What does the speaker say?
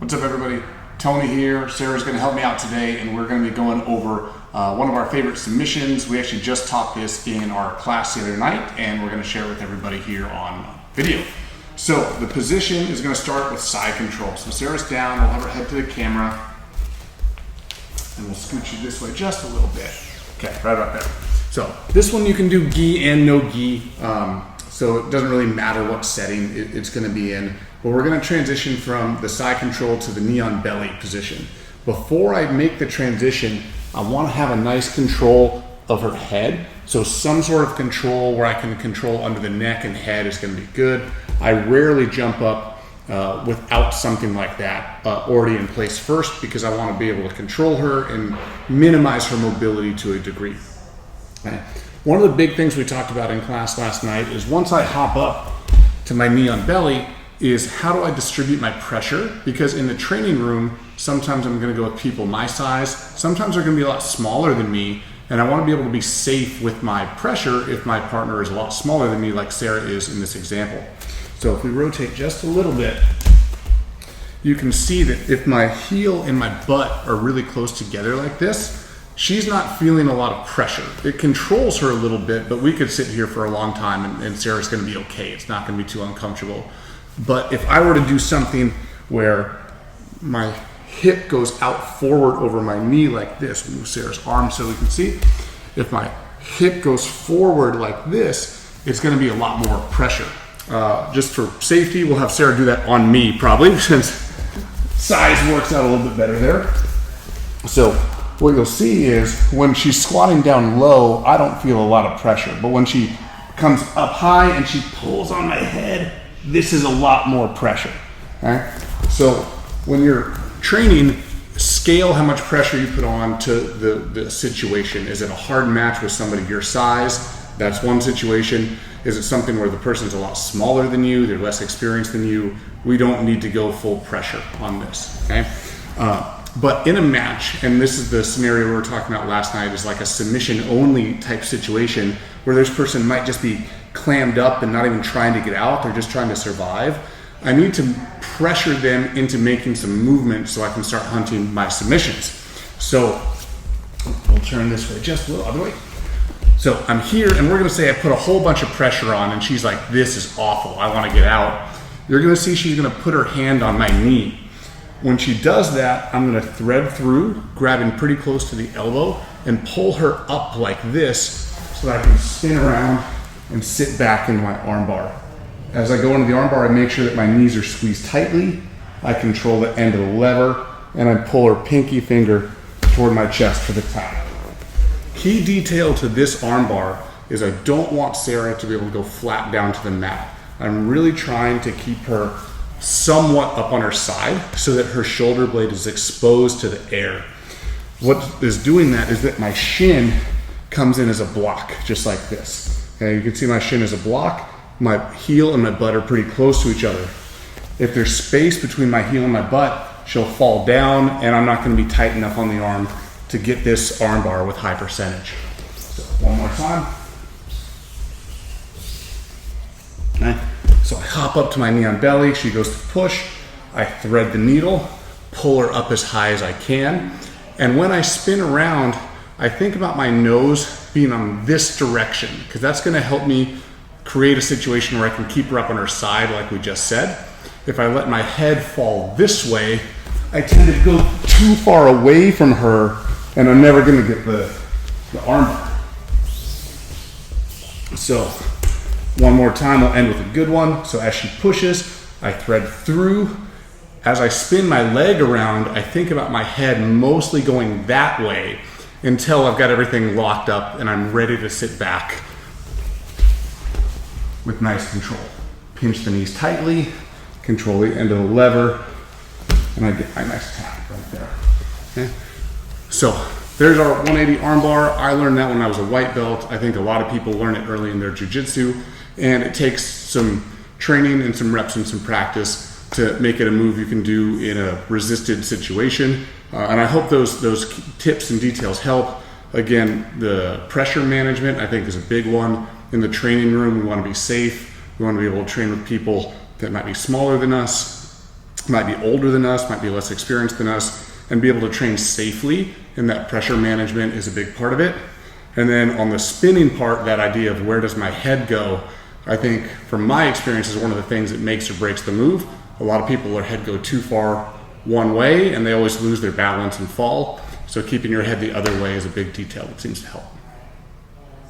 What's up, everybody? Tony here. Sarah's going to help me out today, and we're going to be going over one of our favorite submissions. We actually just taught this in our class the other night, and we're going to share it with everybody here on video. So the position is going to start with side control. So Sarah's down, we'll have her head to the camera, and we'll scoot you this way just a little bit. Okay, right about there. So this one you can do gi and no gi, so it doesn't really matter what setting it's going to be in. But we're going to transition from the side control to the knee on belly position. Before I make the transition, I want to have a nice control of her head. So some sort of control where I can control under the neck and head is going to be good. I rarely jump up without something like that already in place first, because I want to be able to control her and minimize her mobility to a degree. Okay. One of the big things we talked about in class last night is once I hop up to my knee on belly, is how do I distribute my pressure? Because in the training room, sometimes I'm going to go with people my size. Sometimes they're going to be a lot smaller than me, and I want to be able to be safe with my pressure if my partner is a lot smaller than me, like Sarah is in this example. So if we rotate just a little bit, you can see that if my heel and my butt are really close together like this, she's not feeling a lot of pressure. It controls her a little bit, but we could sit here for a long time and Sarah's going to be okay. It's not going to be too uncomfortable. But if I were to do something where my hip goes out forward over my knee like this, move Sarah's arm so we can see. If my hip goes forward like this, it's going to be a lot more pressure. Just for safety, we'll have Sarah do that on me probably, since size works out a little bit better there. So what you'll see is when she's squatting down low, I don't feel a lot of pressure. But when she comes up high and she pulls on my head, this is a lot more pressure. Okay? So when you're training, scale how much pressure you put on to the situation. Is it a hard match with somebody your size? That's one situation. Is it something where the person's a lot smaller than you, they're less experienced than you? We don't need to go full pressure on this. Okay? But in a match, and this is the scenario we were talking about last night, is like a submission only type situation where this person might just be clammed up and not even trying to get out, they're just trying to survive. I need to pressure them into making some movement so I can start hunting my submissions. So we'll turn this way just a little other way. So I'm here and we're gonna say I put a whole bunch of pressure on and she's like, this is awful, I wanna get out. You're gonna see she's gonna put her hand on my knee. When she does that, I'm gonna thread through, grabbing pretty close to the elbow, and pull her up like this so that I can spin around and sit back in my armbar. As I go into the armbar, I make sure that my knees are squeezed tightly. I control the end of the lever, and I pull her pinky finger toward my chest for the tap. Key detail to this armbar is I don't want Sarah to be able to go flat down to the mat. I'm really trying to keep her somewhat up on her side so that her shoulder blade is exposed to the air. What is doing that is that my shin comes in as a block, just like this. Okay, you can see my shin as a block. My heel and my butt are pretty close to each other. If there's space between my heel and my butt, she'll fall down and I'm not going to be tight enough on the arm to get this arm bar with high percentage. So one more time. Okay. So I hop up to my knee on belly, she goes to push, I thread the needle, pull her up as high as I can, and when I spin around, I think about my nose being on this direction, because that's going to help me create a situation where I can keep her up on her side like we just said. If I let my head fall this way, I tend to go too far away from her and I'm never going to get the arm bar. So one more time, we'll end with a good one. So as she pushes, I thread through. As I spin my leg around, I think about my head mostly going that way until I've got everything locked up and I'm ready to sit back with nice control. Pinch the knees tightly, control the end of the lever, and I get my nice tap right there. Okay? So there's our 180 armbar. I learned that when I was a white belt. I think a lot of people learn it early in their jiu-jitsu, and it takes some training and some reps and some practice to make it a move you can do in a resisted situation. And I hope those tips and details help. Again, the pressure management I think is a big one. In the training room, we want to be safe. We want to be able to train with people that might be smaller than us. might be older than us, might be less experienced than us, and be able to train safely, and that pressure management is a big part of it. And then on the spinning part, that idea of where does my head go, I think from my experience is one of the things that makes or breaks the move. A lot of people, their head go too far one way and they always lose their balance and fall. So keeping your head the other way is a big detail that seems to help.